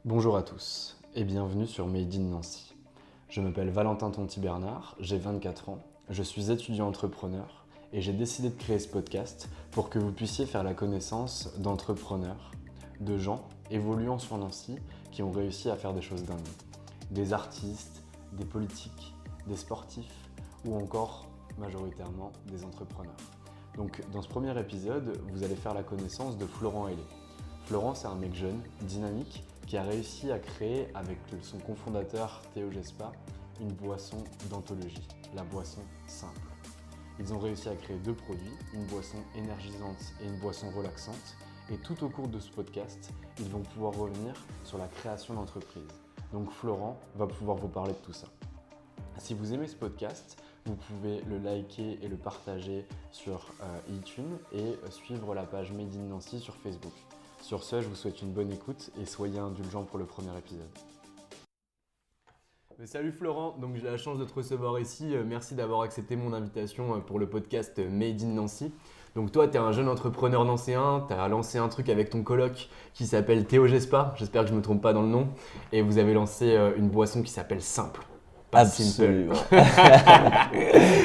Bonjour à tous et bienvenue sur Made in Nancy. Je m'appelle Valentin Tonti-Bernard, j'ai 24 ans, je suis étudiant entrepreneur et j'ai décidé de créer ce podcast pour que vous puissiez faire la connaissance d'entrepreneurs, de gens évoluant sur Nancy qui ont réussi à faire des choses dingues. Des artistes, des politiques, des sportifs ou encore majoritairement des entrepreneurs. Donc dans ce premier épisode, vous allez faire la connaissance de Florent Hellé. Florent, c'est un mec jeune, dynamique, qui a réussi à créer avec son cofondateur Théo Gespa une boisson d'anthologie, la boisson simple. Ils ont réussi à créer deux produits, une boisson énergisante et une boisson relaxante. Et tout au cours de ce podcast, ils vont pouvoir revenir sur la création d'entreprise. Donc Florent va pouvoir vous parler de tout ça. Si vous aimez ce podcast, vous pouvez le liker et le partager sur iTunes et suivre la page Made in Nancy sur Facebook. Sur ce, je vous souhaite une bonne écoute et soyez indulgents pour le premier épisode. Salut Florent, donc j'ai la chance de te recevoir ici. Merci d'avoir accepté mon invitation pour le podcast Made in Nancy. Donc toi, tu es un jeune entrepreneur nancéen, tu as lancé un truc avec ton coloc qui s'appelle Théo Gespa, j'espère que je ne me trompe pas dans le nom, et vous avez lancé une boisson qui s'appelle Simple. Pas Absolument. Simple.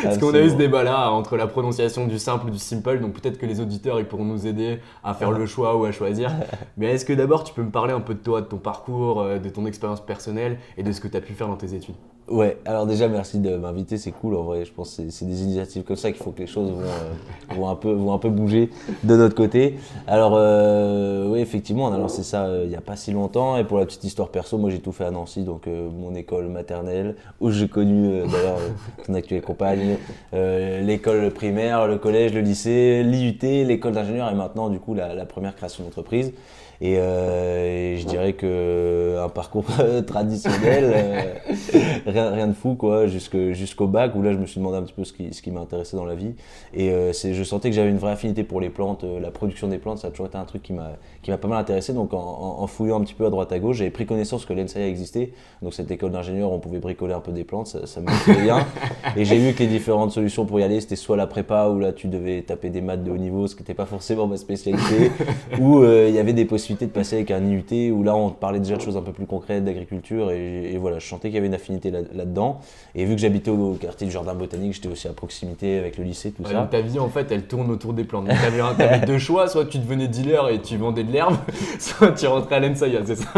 Parce qu'on a eu ce débat là entre la prononciation du simple ou du simple, donc peut-être que les auditeurs ils pourront nous aider à faire le choix ou à choisir. Mais est-ce que d'abord tu peux me parler un peu de toi, de ton parcours, de ton expérience personnelle et de ce que tu as pu faire dans tes études? Ouais, alors déjà merci de m'inviter, c'est cool en vrai, je pense que c'est des initiatives comme ça qu'il faut que les choses vont un peu bouger de notre côté. Alors oui, effectivement on a lancé ça il n'y a pas si longtemps et pour la petite histoire perso, moi j'ai tout fait à Nancy, donc mon école maternelle où j'ai connu d'ailleurs ton actuelle compagne, l'école primaire, le collège, le lycée, l'IUT, l'école d'ingénieur et maintenant du coup la première création d'entreprise. Et je dirais que un parcours traditionnel, rien de fou quoi, jusqu'au bac où là je me suis demandé un petit peu ce qui m'intéressait dans la vie. Et je sentais que j'avais une vraie affinité pour les plantes, la production des plantes, ça a toujours été un truc qui m'a pas mal intéressé. Donc en fouillant un petit peu à droite à gauche, j'avais pris connaissance que l'ENSAIA existait. Donc cette école d'ingénieur, on pouvait bricoler un peu des plantes, ça me motivait bien. Et j'ai vu que les différentes solutions pour y aller, c'était soit la prépa où là tu devais taper des maths de haut niveau, ce qui n'était pas forcément ma spécialité, ou il y avait des possibilités de passer avec un IUT où là on parlait déjà de choses un peu plus concrètes, d'agriculture et voilà, je sentais qu'il y avait une affinité là-dedans. Et vu que j'habitais au quartier du jardin botanique, j'étais aussi à proximité avec le lycée, tout ça. Donc ta vie en fait elle tourne autour des plantes. Donc t'avais deux choix, soit tu devenais dealer et tu vendais de l'herbe, soit tu rentrais à l'ENSAIA, c'est ça?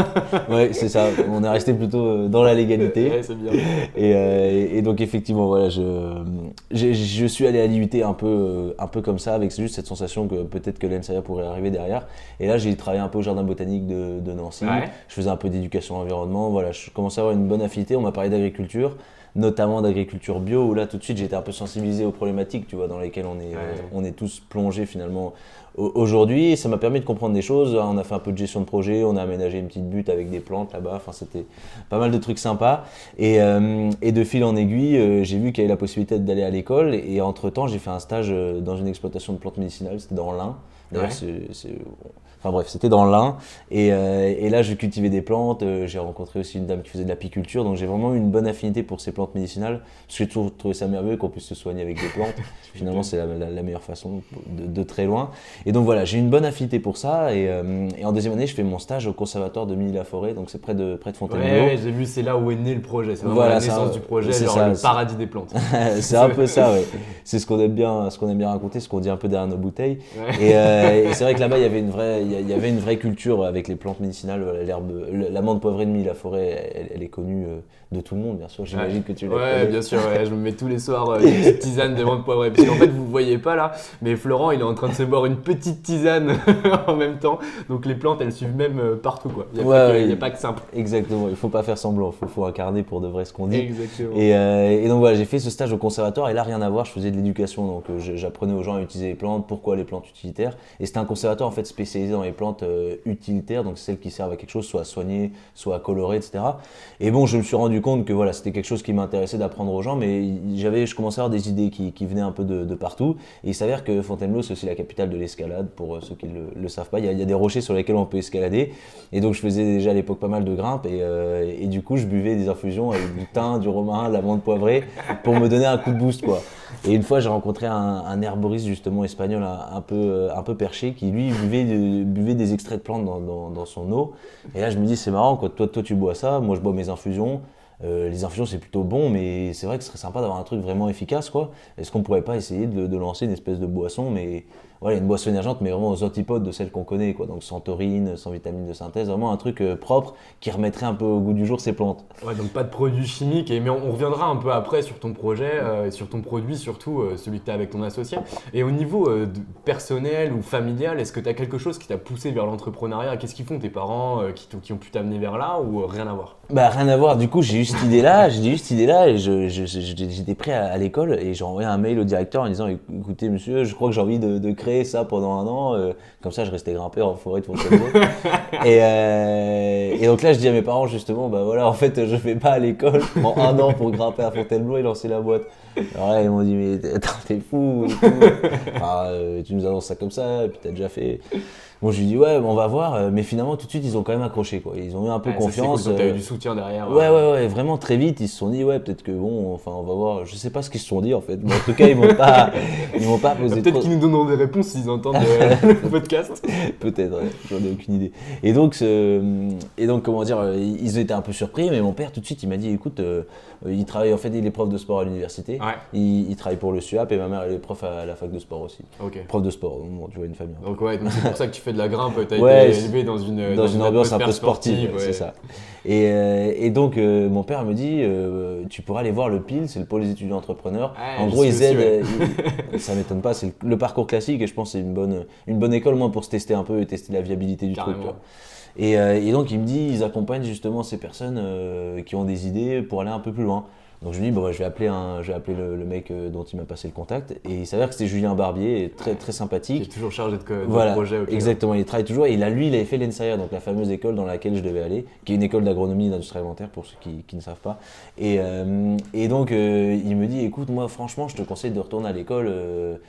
Ouais, c'est ça, on est resté plutôt dans la légalité. Ouais, c'est bien. Et donc effectivement voilà, je suis allé à l'IUT un peu comme ça, avec juste cette sensation que peut-être que l'ENSAIA pourrait arriver derrière. Et là j'ai travaillé un peu au jardin botanique de Nancy, Ouais. je faisais un peu d'éducation à l'environnement, voilà, je commençais à avoir une bonne affinité, on m'a parlé d'agriculture, notamment d'agriculture bio, où là tout de suite j'étais un peu sensibilisé aux problématiques, tu vois, dans lesquelles on est tous plongés finalement aujourd'hui, et ça m'a permis de comprendre des choses. On a fait un peu de gestion de projet, on a aménagé une petite butte avec des plantes là-bas, enfin c'était pas mal de trucs sympas, et de fil en aiguille, j'ai vu qu'il y avait la possibilité d'aller à l'école, et entre-temps j'ai fait un stage dans une exploitation de plantes médicinales, c'était dans l'Ain, d'ailleurs enfin bref, c'était dans l'Ain, et là je cultivais des plantes, j'ai rencontré aussi une dame qui faisait de l'apiculture, donc j'ai vraiment eu une bonne affinité pour ces plantes médicinales, parce que j'ai toujours trouvé ça merveilleux qu'on puisse se soigner avec des plantes, finalement c'est la meilleure façon de très loin. Et donc voilà, j'ai une bonne affinité pour ça, et en deuxième année je fais mon stage au conservatoire de Milly-la-Forêt, donc c'est près de Fontainebleau. Ouais, j'ai vu, c'est là où est né le projet, c'est vraiment Voilà, la naissance du projet, c'est genre ça, le paradis des plantes. c'est un peu ça, ouais. C'est ce qu'on aime bien raconter, ce qu'on dit un peu derrière nos bouteilles. Ouais. Et c'est vrai que là-bas, il y avait une vraie culture avec les plantes médicinales, voilà, l'amande poivrée de Milly-la-Forêt, elle est connue de tout le monde, bien sûr. J'imagine que tu la Ouais, connais. bien sûr, ouais, je me mets tous les soirs une petite tisane de menthe poivrée. Parce qu'en fait, vous ne voyez pas là, mais Florent, il est en train de se boire une petite tisane en même temps. Donc les plantes, elles suivent même partout, quoi. Il n'y a pas que simple. Exactement, il faut pas faire semblant, faut incarner pour de vrai ce qu'on dit. Exactement. Et donc voilà, j'ai fait ce stage au conservatoire et là rien à voir, je faisais de l'éducation, donc j'apprenais aux gens à utiliser les plantes, pourquoi les plantes utilitaires. Et c'était un conservatoire en fait spécialisé dans les plantes utilitaires, donc celles qui servent à quelque chose, soit à soigner, soit à colorer, etc. Et bon, je me suis rendu compte que voilà, c'était quelque chose qui m'intéressait d'apprendre aux gens, mais je commençais à avoir des idées qui venaient un peu de partout. Et il s'avère que Fontainebleau, c'est aussi la capitale de l'escalade, pour ceux qui ne le savent pas. Il y a des rochers sur lesquels on peut escalader. Et donc je faisais déjà à l'époque pas mal de grimpes et du coup je buvais des infusions avec du thym, du romarin, de la menthe poivrée pour me donner un coup de boost quoi. Et une fois, j'ai rencontré un herboriste justement espagnol un peu perché qui lui buvait des extraits de plantes dans son eau. Et là, je me dis, c'est marrant, quoi. Toi, tu bois ça, moi je bois mes infusions. Les infusions, c'est plutôt bon, mais c'est vrai que ce serait sympa d'avoir un truc vraiment efficace, quoi. Est-ce qu'on pourrait pas essayer de lancer une espèce de boisson, mais voilà, une boisson énergente, mais vraiment aux antipodes de celle qu'on connaît, quoi. Donc sans taurine, sans vitamine de synthèse, vraiment un truc propre qui remettrait un peu au goût du jour ces plantes. Ouais, donc pas de produits chimiques, mais on reviendra un peu après sur ton projet, et sur ton produit surtout, celui que tu as avec ton associé. Et au niveau personnel ou familial, est-ce que tu as quelque chose qui t'a poussé vers l'entrepreneuriat? Qu'est-ce qu'ils font tes parents qui ont pu t'amener vers là ou rien à voir? Bah rien à voir, du coup j'ai eu cette idée-là, et j'étais prêt à l'école et j'ai envoyé un mail au directeur en disant écoutez monsieur, je crois que j'ai envie de créer ça pendant un an, comme ça je restais grimper en forêt de Fontainebleau. et donc là je dis à mes parents justement, bah voilà en fait je vais pas à l'école, je prends un an pour grimper à Fontainebleau et lancer la boîte. Alors là ils m'ont dit mais attends t'es fou et tout. Enfin, tu nous annonces ça comme ça et puis t'as déjà fait. Bon, je lui dis ouais, on va voir, mais finalement tout de suite ils ont quand même accroché quoi. Ils ont eu un peu confiance. Ça, c'est cool, t'as eu du soutien derrière. Ouais, vraiment très vite ils se sont dit ouais peut-être que bon, enfin on va voir. Je sais pas ce qu'ils se sont dit en fait, mais en tout cas ils m'ont pas posé. Peut-être qu'ils nous donneront des réponses s'ils entendent le podcast. Peut-être, ouais, j'en ai aucune idée. Et donc comment dire, ils étaient un peu surpris, mais mon père tout de suite il m'a dit écoute, il travaille en fait, il est prof de sport à l'université. Ouais. Il travaille pour le SUAP et ma mère elle est prof à la fac de sport aussi. Ok. Prof de sport, bon, tu vois une famille. Donc ouais, donc c'est pour ça que tu fais de la grimpe, t'as Ouais, été élevé dans une ambiance un peu sportive, ouais. c'est ça. Et donc mon père me dit tu pourras aller voir le PIL, c'est le pôle des étudiants entrepreneurs. Ouais, En gros ils aident, ouais. ça m'étonne pas, c'est le parcours classique et je pense que c'est une bonne école moi pour se tester un peu et tester la viabilité du Carrément. truc. Quoi. Et donc il me dit ils accompagnent justement ces personnes qui ont des idées pour aller un peu plus loin. Donc je lui dis bon, je vais appeler le mec dont il m'a passé le contact et il s'avère que c'était Julien Barbier, très très sympathique. Qui est toujours chargé de voilà, projet. Okay. Exactement, il travaille toujours et il avait fait l'ENSAIA, donc la fameuse école dans laquelle je devais aller, qui est une école d'agronomie et d'industrie alimentaire pour ceux qui ne savent pas. Et donc il me dit écoute moi franchement je te conseille de retourner à l'école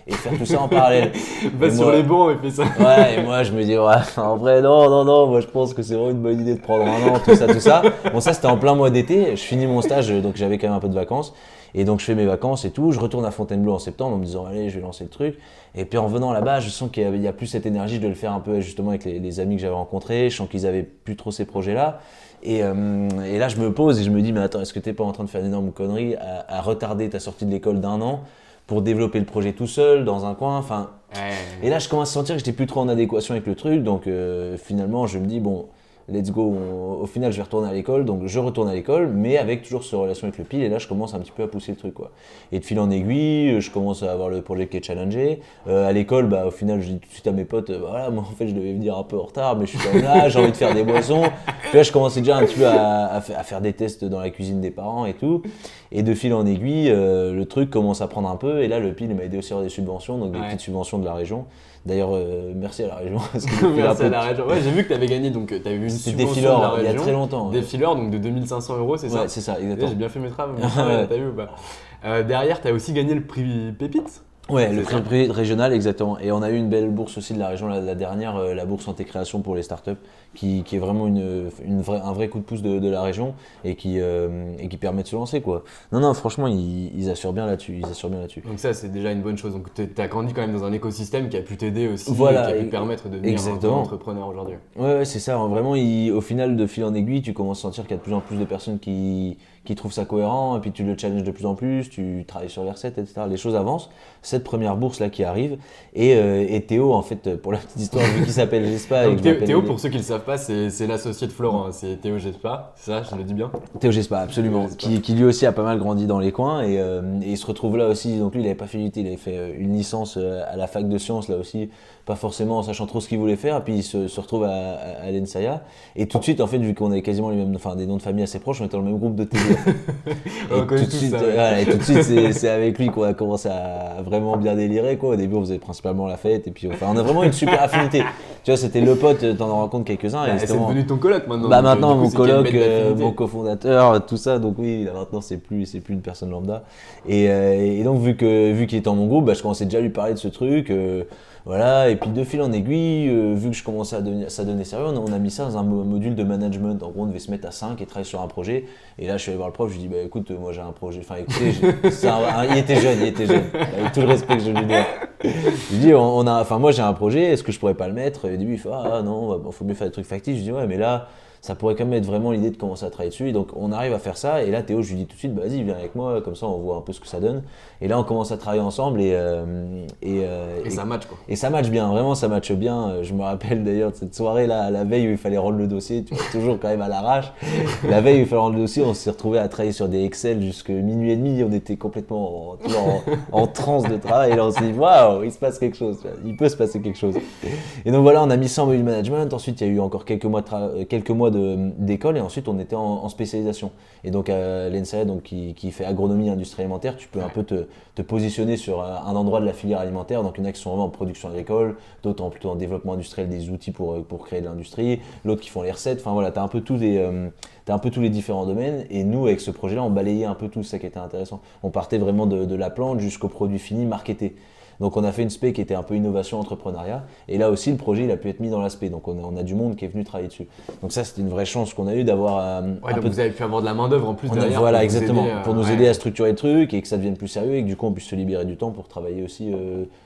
et faire tout ça en parallèle. Va sur les bancs et fais ça. Ouais, et moi je me dis ouais, en vrai non, moi je pense que c'est vraiment une bonne idée de prendre un an, tout ça. Bon ça c'était en plein mois d'été, je finis mon stage donc j'avais quand même un peu de vacances et donc je fais mes vacances et tout, je retourne à Fontainebleau en septembre en me disant allez je vais lancer le truc et puis en venant là-bas je sens qu'il y a plus cette énergie de le faire un peu justement avec les amis que j'avais rencontrés, je sens qu'ils avaient plus trop ces projets-là et là je me pose et je me dis mais attends est-ce que t'es pas en train de faire une énorme connerie à retarder ta sortie de l'école d'un an pour développer le projet tout seul dans un coin, enfin et là je commence à sentir que j'étais plus trop en adéquation avec le truc donc finalement je me dis bon let's go, au final je vais retourner à l'école, donc je retourne à l'école, mais avec toujours cette relation avec le PIL, et là je commence un petit peu à pousser le truc quoi. Et de fil en aiguille, je commence à avoir le projet qui est challengé. À l'école, bah, au final je dis tout de suite à mes potes, voilà, moi en fait je devais venir un peu en retard, mais je suis quand même là, j'ai envie de faire des boissons. Puis là je commençais déjà un petit peu à faire des tests dans la cuisine des parents et tout. Et de fil en aiguille, le truc commence à prendre un peu, et là le PIL m'a aidé aussi à avoir des subventions, donc des petites subventions de la région. D'ailleurs, merci à la région. Merci à la région. Ouais, j'ai vu que tu avais gagné, donc tu avais eu une subvention de la région. Il y a très longtemps. Des fileurs, donc de 2 500 €, c'est ça? Ouais, c'est ça, exactement. J'ai bien fait mes travaux, t'as vu ou pas? Derrière, tu as aussi gagné le prix Pépite. Ouais, le prix régional, exactement. Et on a eu une belle bourse aussi de la région, la dernière, la bourse santé création pour les startups, qui est vraiment un vrai coup de pouce de la région et qui permet de se lancer, quoi. Non, franchement, ils assurent bien là-dessus. Donc ça, c'est déjà une bonne chose. Donc tu as grandi quand même dans un écosystème qui a pu t'aider aussi, voilà, qui a pu permettre de devenir un entrepreneur aujourd'hui. Ouais, c'est ça. Vraiment, au final, de fil en aiguille, tu commences à sentir qu'il y a de plus en plus de personnes qui trouvent ça cohérent, et puis tu le challenges de plus en plus, tu travailles sur les recettes, etc. Les choses avancent. Cette première bourse là qui arrive, et Théo, en fait, pour la petite histoire, vu qu'il s'appelle Gespa. Théo, pour ceux qui ne le savent pas, c'est l'associé de Florent, c'est Théo Gespa, c'est ça, je le dis bien? Théo Gespa, absolument, qui lui aussi a pas mal grandi dans les coins, et il se retrouve là aussi, donc lui il n'avait pas fait l'UT, il avait fait une licence à la fac de sciences là aussi, pas forcément en sachant trop ce qu'il voulait faire, et puis il se retrouve à l'ENSAIA, et tout de suite, en fait, vu qu'on avait quasiment les mêmes, enfin des noms de famille assez proches, on était dans le même groupe de TD. On connaît tout ça. Voilà, et tout de suite, c'est avec lui qu'on a commencé à vraiment bien délirer, quoi. Au début, on faisait principalement la fête, et puis on a vraiment une super affinité. Tu vois, c'était le pote, t'en rencontres quelques-uns. Bah, c'est devenu ton coloc maintenant. Bah maintenant, mon coloc, mon cofondateur, tout ça. Donc oui, là, maintenant, c'est plus une personne lambda. Et donc, vu qu'il était dans mon groupe, bah, je commençais déjà à lui parler de ce truc. Voilà, et puis de fil en aiguille, vu que je commençais à devenir, ça devenait sérieux, on a mis ça dans un module de management. En gros, on devait se mettre à 5 et travailler sur un projet. Et là, je suis allé voir le prof, je lui ai dit, bah écoute, moi j'ai un projet. Enfin, écoutez, il était jeune, avec tout le respect que je lui dois. Je lui dis, moi j'ai un projet, est-ce que je pourrais pas le mettre? Et au début, il fait, ah non, faut mieux faire des trucs factices. Je lui dis, ouais, mais là, ça pourrait quand même être vraiment l'idée de commencer à travailler dessus. Et donc, on arrive à faire ça. Et là, Théo, je lui dis tout de suite, bah, vas-y, viens avec moi, comme ça, on voit un peu ce que ça donne. Et là, on commence à travailler ensemble et ça match quoi. Et ça match bien, vraiment, ça match bien. Je me rappelle d'ailleurs de cette soirée-là, la veille où il fallait rendre le dossier, tu vois, toujours quand même à l'arrache. La veille où il fallait rendre le dossier, on s'est retrouvés à travailler sur des Excel jusqu'à minuit et demi. On était complètement en transe de travail. Et là, on s'est dit, waouh, il se passe quelque chose, il peut se passer quelque chose. Et donc voilà, on a mis ça en module management. Ensuite, il y a eu encore quelques mois d'école et ensuite on était en spécialisation. Et donc à l'ENSAIA, donc qui fait agronomie industrie alimentaire, tu peux un peu te positionner sur un endroit de la filière alimentaire. Donc il y en a qui sont vraiment en production agricole, d'autres plutôt en développement industriel, des outils pour créer de l'industrie, l'autre qui font les recettes. Enfin voilà, t'as un peu tous les différents domaines. Et nous, avec ce projet-là, on balayait un peu tout ça qui était intéressant. On partait vraiment de la plante jusqu'au produit fini marketé. Donc on a fait une spé qui était un peu innovation, entrepreneuriat. Et là aussi, le projet, il a pu être mis dans l'aspect. Donc on a du monde qui est venu travailler dessus. Donc ça, c'était une vraie chance qu'on a eu d'avoir donc vous avez pu avoir de la main d'œuvre en plus derrière. Voilà, exactement. Pour nous aider à structurer le truc et que ça devienne plus sérieux et que du coup, on puisse se libérer du temps pour travailler aussi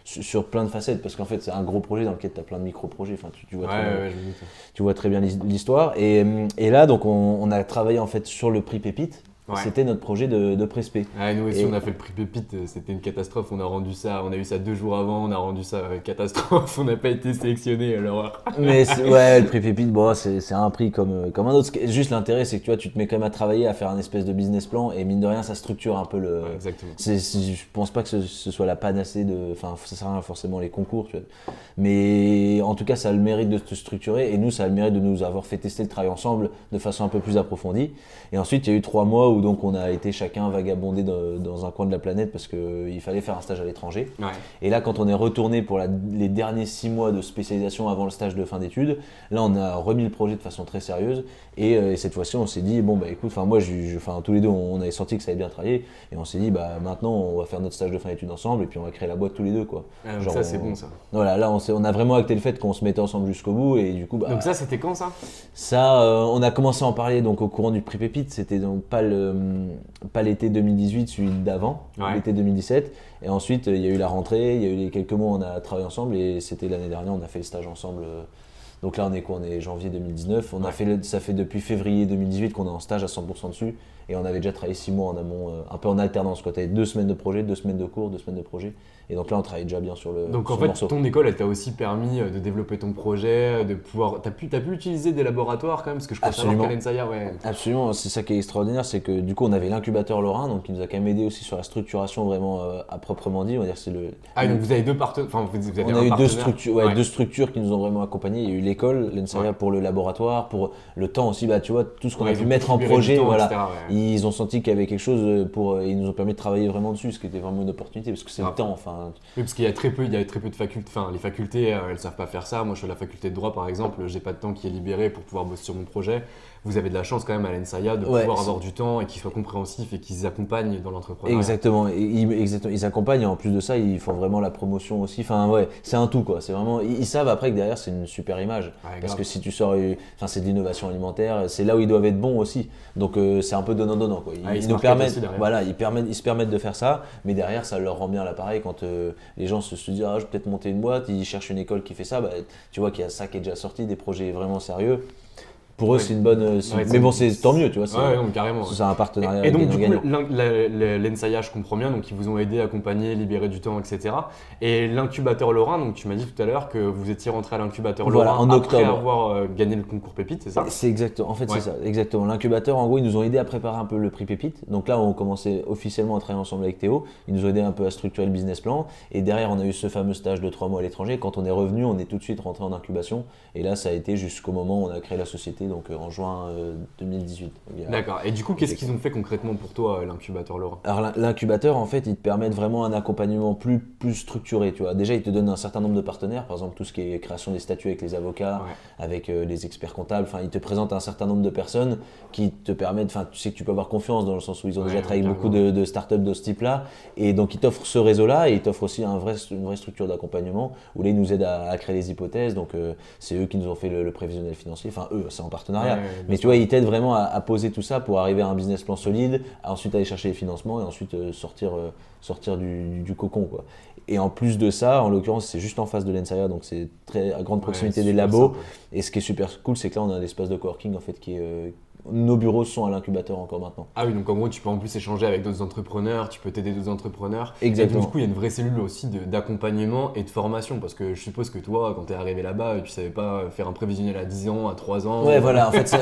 sur plein de facettes. Parce qu'en fait, c'est un gros projet dans lequel tu as plein de micro-projets. Enfin, tu vois très bien l'histoire. Et là, donc, on a travaillé en fait sur le prix Pépite. Ouais. C'était notre projet de Prespé. Nous aussi, on a fait le prix Pépite, c'était une catastrophe. On a eu ça 2 jours avant, on a rendu ça catastrophe. On n'a pas été sélectionné à l'horreur. Mais le prix Pépite, bon, c'est un prix comme un autre. Juste l'intérêt, c'est que tu te mets quand même à travailler, à faire un espèce de business plan et mine de rien, ça structure un peu le. Ouais, exactement. Je pense pas que ce soit la panacée de. Enfin, ça sert à rien forcément les concours, tu vois. Mais en tout cas, ça a le mérite de se structurer et nous, ça a le mérite de nous avoir fait tester le travail ensemble de façon un peu plus approfondie. Et ensuite, il y a eu 3 mois où donc on a été chacun vagabondé dans un coin de la planète parce qu'il fallait faire un stage à l'étranger. Ouais. Et là, quand on est retourné pour les derniers 6 mois de spécialisation avant le stage de fin d'études, là on a remis le projet de façon très sérieuse et cette fois-ci on s'est dit bon bah écoute, moi tous les deux on avait senti que ça avait bien travaillé et on s'est dit bah maintenant on va faire notre stage de fin d'études ensemble et puis on va créer la boîte tous les deux quoi. Genre, ça c'est bon ça. Voilà, là on a vraiment acté le fait qu'on se mettait ensemble jusqu'au bout et du coup bah. Donc ça c'était quand ça? Ça on a commencé à en parler donc au courant du prix Pépite, c'était donc pas l'été 2018, celui d'avant, l'été 2017. Et ensuite, il y a eu la rentrée, il y a eu les quelques mois où on a travaillé ensemble et c'était l'année dernière, on a fait le stage ensemble. Donc là, on est quoi? On est janvier 2019. Ça fait depuis février 2018 qu'on est en stage à 100% dessus. Et on avait déjà travaillé 6 mois en amont, un peu en alternance. Tu avais 2 semaines de projet, 2 semaines de cours, 2 semaines de projet. Et donc là, on travaille déjà bien sur le Donc en fait, morceau. Ton école, elle t'a aussi permis de développer ton projet, de pouvoir. T'as pu utiliser des laboratoires quand même, parce que je pense savoir qu'à l'ENSAIA, Absolument, c'est ça qui est extraordinaire, c'est que du coup, on avait l'incubateur Lorrain, donc qui nous a quand même aidé aussi sur la structuration vraiment à proprement dit. On va dire c'est donc vous avez 2 partenaires. Enfin, vous avez on a eu 2 structures qui nous ont vraiment accompagnés. Il y a eu l'école, l'ENSAIA pour le laboratoire, pour le temps aussi. Bah tu vois, tout ce qu'on a pu mettre en projet, voilà. Etc., Ils ont senti qu'il y avait quelque chose ils nous ont permis de travailler vraiment dessus, ce qui était vraiment une opportunité parce que c'est le temps. Enfin. Oui, parce qu'il y a très peu de facultés. Enfin, les facultés, elles savent pas faire ça. Moi, je suis à la faculté de droit, par exemple. J'ai pas de temps qui est libéré pour pouvoir bosser sur mon projet. Vous avez de la chance quand même à l'ENSAIA de pouvoir avoir du temps et qu'ils soient compréhensifs et qu'ils accompagnent dans l'entrepreneuriat. Exactement. Ils accompagnent et en plus de ça, ils font vraiment la promotion aussi. Enfin, c'est un tout quoi. C'est vraiment. Ils savent après que derrière, c'est une super image. Parce que si tu sors, c'est de l'innovation alimentaire. C'est là où ils doivent être bons aussi. Donc c'est un peu donnant-donnant quoi. Ils nous permettent. Voilà, ils se permettent de faire ça, mais derrière, ça leur rend bien l'appareil quand les gens se disent je vais peut-être monter une boîte. Ils cherchent une école qui fait ça. Bah, tu vois qu'il y a ça qui est déjà sorti, des projets vraiment sérieux. Pour eux, c'est une bonne. Mais bon, c'est tant mieux, tu vois. Carrément. C'est un partenariat. Et donc, du coup, l'ENSAIA, je comprends bien, donc ils vous ont aidé, accompagné, libéré du temps, etc. Et l'incubateur Lorrain, donc tu m'as dit tout à l'heure que vous étiez rentré à l'incubateur Lorrain en octobre. Après avoir gagné le concours Pépite, c'est ça? C'est exactement. En fait, c'est ça. Exactement. L'incubateur, en gros, ils nous ont aidé à préparer un peu le prix Pépite. Donc là, on commençait officiellement à travailler ensemble avec Théo. Ils nous ont aidé un peu à structurer le business plan. Et derrière, on a eu ce fameux stage de 3 mois à l'étranger. Quand on est revenu, on est tout de suite rentré en incubation. Et là, ça a été jusqu'au moment où on a créé la société été, donc en juin 2018. Donc, D'accord. Et du coup, qu'est-ce qu'ils ont fait concrètement pour toi, l'incubateur Laurent? Alors l'incubateur, en fait, il te permet vraiment un accompagnement plus structuré, tu vois. Déjà, il te donne un certain nombre de partenaires, par exemple tout ce qui est création des statuts avec les avocats, avec les experts comptables. Enfin, il te présente un certain nombre de personnes qui te permettent, enfin, tu sais que tu peux avoir confiance dans le sens où ils ont déjà travaillé avec beaucoup de startups de ce type-là. Et donc, ils t'offrent ce réseau-là et ils t'offrent aussi une vraie structure d'accompagnement où là, ils nous aident à créer les hypothèses. Donc, c'est eux qui nous ont fait le prévisionnel financier. Enfin, eux, c'est en partenariat. Mais tu vois, ils t'aident vraiment à poser tout ça pour arriver à un business plan solide, à ensuite aller chercher les financements et ensuite sortir du cocon, quoi. Et en plus de ça, en l'occurrence, c'est juste en face de l'Ensaya, donc c'est très à grande proximité des labos. Sympa. Et ce qui est super cool, c'est que là, on a un espace de coworking en fait qui est nos bureaux sont à l'incubateur encore maintenant. Ah oui, donc en gros, tu peux en plus échanger avec d'autres entrepreneurs, tu peux t'aider d'autres entrepreneurs. Exactement. Et donc, du coup, il y a une vraie cellule aussi d'accompagnement et de formation. Parce que je suppose que toi, quand tu es arrivé là-bas, tu savais pas faire un prévisionnel à 10 ans, à 3 ans. Ouais, voilà, en fait, ça.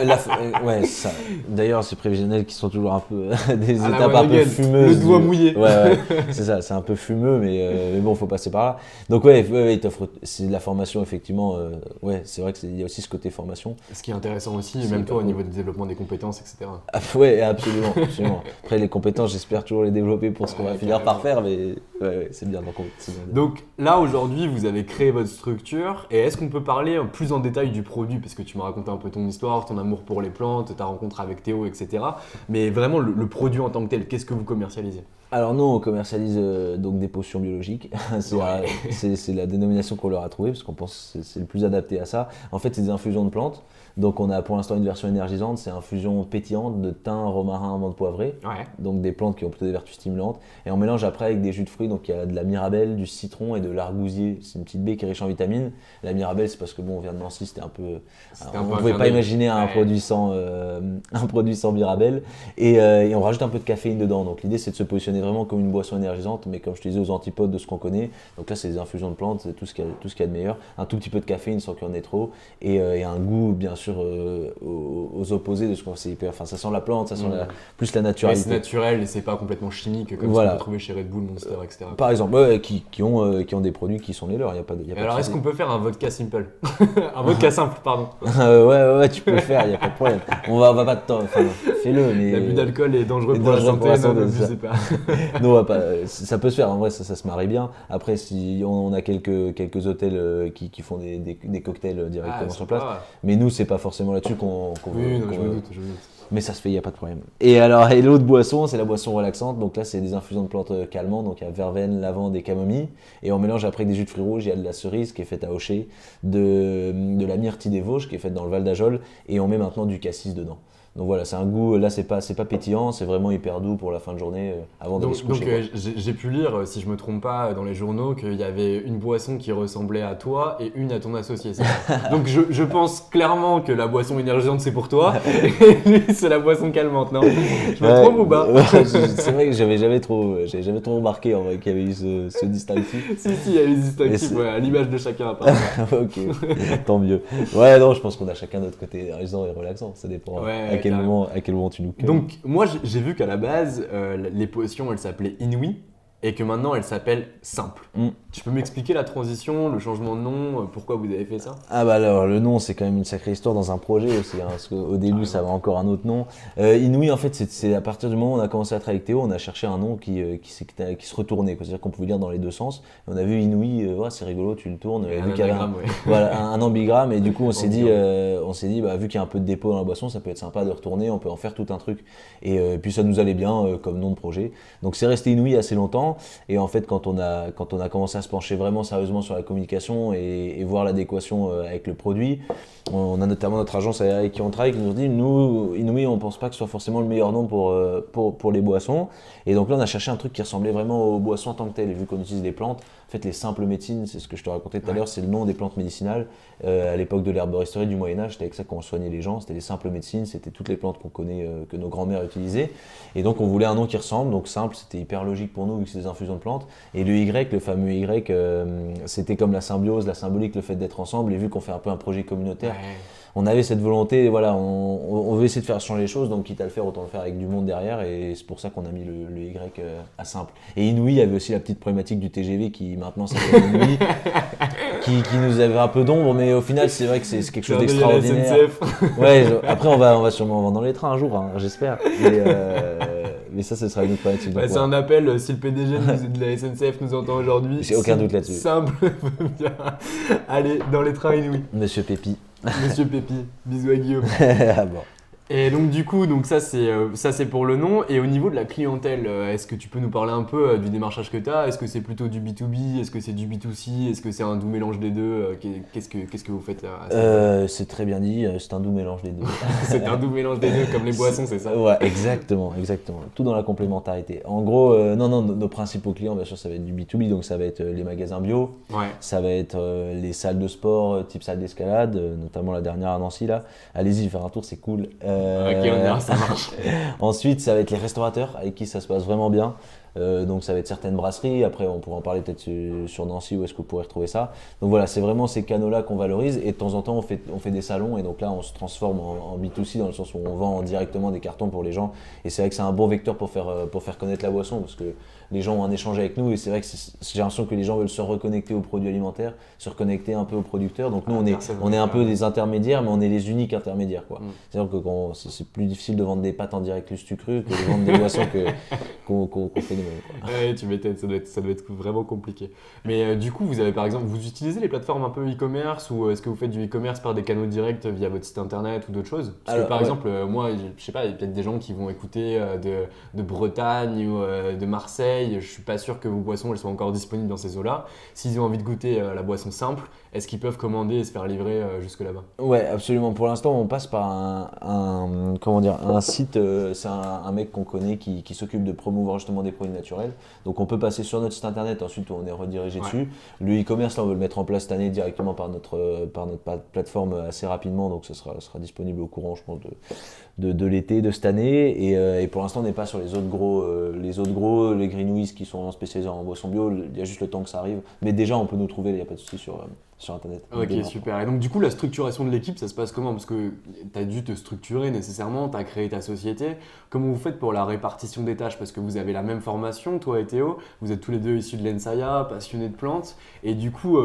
D'ailleurs, ces prévisionnels qui sont toujours un peu des À la étapes un peu One fumeuses. le doigt mouillé. Ouais, c'est ça, c'est un peu fumeux, mais bon, faut passer par là. Donc, ouais, ils t'offrent, c'est de la formation, effectivement. Ouais, c'est vrai qu'il y a aussi ce côté formation. Ce qui est intéressant aussi, C'est même toi, au cool. niveau du développement des compétences, etc. Ah, ouais, absolument, absolument. Après, les compétences, j'espère toujours les développer pour ce qu'on va finir par faire, mais ouais, c'est bien. C'est bien. Donc là, aujourd'hui, vous avez créé votre structure. Et est-ce qu'on peut parler plus en détail du produit? Parce que tu m'as raconté un peu ton histoire, ton amour pour les plantes, ta rencontre avec Théo, etc. Mais vraiment, le produit en tant que tel, qu'est-ce que vous commercialisez? Alors nous, on commercialise donc des potions biologiques. C'est la dénomination qu'on leur a trouvée parce qu'on pense que c'est le plus adapté à ça. En fait, c'est des infusions de plantes. Donc on a pour l'instant une version énergisante, c'est infusion pétillante de thym, romarin, menthe poivrée. Ouais. Donc des plantes qui ont plutôt des vertus stimulantes. Et on mélange après avec des jus de fruits, donc il y a de la mirabelle, du citron et de l'argousier. C'est une petite baie qui est riche en vitamines. La mirabelle, c'est parce que bon, on vient de Nancy, c'était un peu... on ne pouvait pas imaginer un produit sans mirabelle. Et on rajoute un peu de caféine dedans. Donc l'idée, c'est de se positionner vraiment comme une boisson énergisante, mais comme je te disais, aux antipodes de ce qu'on connaît. Donc là, c'est des infusions de plantes, c'est tout ce qu'il y a de meilleur. Un tout petit peu de caféine sans qu'il y en ait trop. Et un goût, bien sûr, aux opposés de ce qu'on sait. Enfin, ça sent la plante, ça sent plus la naturalité. C'est naturel et c'est pas complètement chimique comme ce qu'on peut trouver chez Red Bull, Monster, etc. Par exemple, qui ont des produits qui sont les leurs. Y a pas alors, est-ce qu'on peut faire un vodka simple? Un vodka simple, pardon. Ouais, tu peux le faire, il n'y a pas de problème. On va pas te enfin, fais-le, mais... L'abus d'alcool est dangereux pour la santé, n'abusez pas. Non, ça peut se faire, en vrai, ça se marie bien. Après, si on a quelques hôtels qui font des cocktails directement sur place. Mais nous, c'est pas forcément là-dessus qu'on veut. Oui, je me doute. Mais ça se fait, il n'y a pas de problème. Et l'autre boisson, c'est la boisson relaxante. Donc là, c'est des infusions de plantes calmantes. Donc il y a verveine, lavande et camomille. Et on mélange après avec des jus de fruits rouges. Il y a de la cerise qui est faite à Aucher, de la myrtille des Vosges qui est faite dans le Val d'Ajol. Et on met maintenant du cassis dedans. Donc voilà, c'est un goût, là c'est pas pétillant, c'est vraiment hyper doux pour la fin de journée avant d'aller se coucher. Donc j'ai pu lire, si je me trompe pas, dans les journaux, qu'il y avait une boisson qui ressemblait à toi et une à ton associé. Donc je pense clairement que la boisson énergisante c'est pour toi et lui c'est la boisson calmante, non? Je me trompe ou pas? C'est vrai que j'avais jamais trop remarqué en vrai qu'il y avait eu ce distinctif. Si, il y a eu des distinctifs, à l'image de chacun apparemment. Ok, tant mieux. Ouais, non, je pense qu'on a chacun notre côté énergisant et relaxant, ça dépend. À quel moment tu nous cueilles. Donc moi j'ai vu qu'à la base les potions elles s'appelaient Inouï et que maintenant elles s'appellent Simple. Tu peux m'expliquer la transition, le changement de nom, pourquoi vous avez fait ça? Ah bah alors le nom c'est quand même une sacrée histoire dans un projet aussi, hein, parce qu'au début ça avait encore un autre nom. Inouï en fait c'est à partir du moment où on a commencé à travailler avec Théo, on a cherché un nom qui se retournait, c'est-à-dire qu'on pouvait lire dans les deux sens. Et on a vu Inouï, c'est rigolo, tu le tournes. Vu qu'il y avait voilà, un ambigramme et du coup on s'est dit bah, vu qu'il y a un peu de dépôt dans la boisson, ça peut être sympa de retourner, on peut en faire tout un truc. Et puis ça nous allait bien comme nom de projet. Donc c'est resté Inouï assez longtemps. Et en fait, quand on a commencé à se pencher vraiment sérieusement sur la communication et voir l'adéquation avec le produit, on a notamment notre agence avec qui on travaille qui nous dit nous, Inouï, on pense pas que ce soit forcément le meilleur nom pour les boissons. Et donc là, on a cherché un truc qui ressemblait vraiment aux boissons en tant que telles. Et vu qu'on utilise des plantes, en fait, les simples médecines, c'est ce que je te racontais tout à l'heure, c'est le nom des plantes médicinales. À l'époque de l'herboristerie du Moyen-Âge, c'était avec ça qu'on soignait les gens, c'était les simples médecines, c'était toutes les plantes qu'on connaît, que nos grands-mères utilisaient. Et donc, on voulait un nom qui ressemble, donc simple, c'était hyper logique pour nous vu que c'est des infusions de plantes. Et le Y, le fameux Y, c'était comme la symbiose, la symbolique, le fait d'être ensemble. Et vu qu'on fait un peu un projet communautaire, on avait cette volonté, voilà, on veut essayer de faire changer les choses, donc quitte à le faire, autant le faire avec du monde derrière, et c'est pour ça qu'on a mis le Y à simple. Et Inouï avait aussi la petite problématique du TGV qui maintenant s'appelle Inouï. qui nous avait un peu d'ombre, mais au final, c'est vrai que c'est quelque chose d'extraordinaire. SNCF. Ouais, après, on va sûrement en vendre dans les trains un jour, hein, j'espère. Mais ça, ce sera une autre problématique. Bah, c'est un appel, si le PDG de la SNCF nous entend aujourd'hui. J'ai aucun doute là-dessus. Simple, bien. Allez, dans les trains inouïs. Monsieur Pépi. Monsieur Pépi, bisous à Guillaume. Ah bon. Et donc du coup, ça c'est pour le nom. Et au niveau de la clientèle, est-ce que tu peux nous parler un peu du démarchage que tu as? Est-ce que c'est plutôt du B2B? Est-ce que c'est du B2C? Est-ce que c'est un doux mélange des deux? Qu'est-ce que vous faites à ce C'est très bien dit, c'est un doux mélange des deux. C'est un doux mélange des deux, comme les boissons, c'est ça? Ouais, exactement. Tout dans la complémentarité. En gros, non, nos principaux clients, bien sûr, ça va être du B2B, donc ça va être les magasins bio, Ouais. ça va être les salles de sport, type salle d'escalade, notamment la dernière à Nancy, là. Allez-y, faire un tour, c'est cool. Ok, on verra, ça marche. Ensuite, ça va être les restaurateurs avec qui ça se passe vraiment bien. Donc ça va être certaines brasseries, après on pourra en parler peut-être sur Nancy où est-ce que vous pourrez retrouver ça. Donc voilà, c'est vraiment ces canaux-là qu'on valorise et de temps en temps on fait des salons et donc là on se transforme en B2C dans le sens où on vend directement des cartons pour les gens et c'est vrai que c'est un bon vecteur pour faire connaître la boisson parce que les gens ont un échange avec nous et c'est vrai que j'ai l'impression que les gens veulent se reconnecter aux produits alimentaires, se reconnecter un peu aux producteurs. Donc nous on est un peu des intermédiaires mais on est les uniques intermédiaires quoi. C'est-à-dire que c'est plus difficile de vendre des pâtes en direct lustre cru que de vendre des boissons qu'on fait nous-mêmes. Ouais, tu m'étonnes, ça doit être vraiment compliqué. Mais du coup, vous avez par exemple, vous utilisez les plateformes un peu e-commerce ou est-ce que vous faites du e-commerce par des canaux directs via votre site internet ou d'autres choses? Parce que par exemple, moi, je sais pas, il y a peut-être des gens qui vont écouter de Bretagne ou de Marseille. Je suis pas sûr que vos boissons elles soient encore disponibles dans ces eaux-là. S'ils ont envie de goûter la boisson simple, est-ce qu'ils peuvent commander et se faire livrer jusque là-bas? Ouais, absolument. Pour l'instant, on passe par un site, c'est un mec qu'on connaît qui s'occupe de promouvoir justement des produits naturels. Donc on peut passer sur notre site internet, ensuite on est redirigé dessus. Le e-commerce, là, on veut le mettre en place cette année directement par notre plateforme assez rapidement, donc ça sera disponible au courant, je pense, de l'été de cette année. Et pour l'instant, on n'est pas sur les autres gros, les Greenwiz qui sont spécialisés en boissons bio. Il y a juste le temps que ça arrive. Mais déjà, on peut nous trouver, il n'y a pas de souci sur internet. Ok, super. Et donc du coup, la structuration de l'équipe, ça se passe comment? Parce que tu as dû te structurer nécessairement, tu as créé ta société. Comment vous faites pour la répartition des tâches? Parce que vous avez la même formation, toi et Théo, vous êtes tous les deux issus de l'ENSAIA, passionnés de plantes. Et du coup,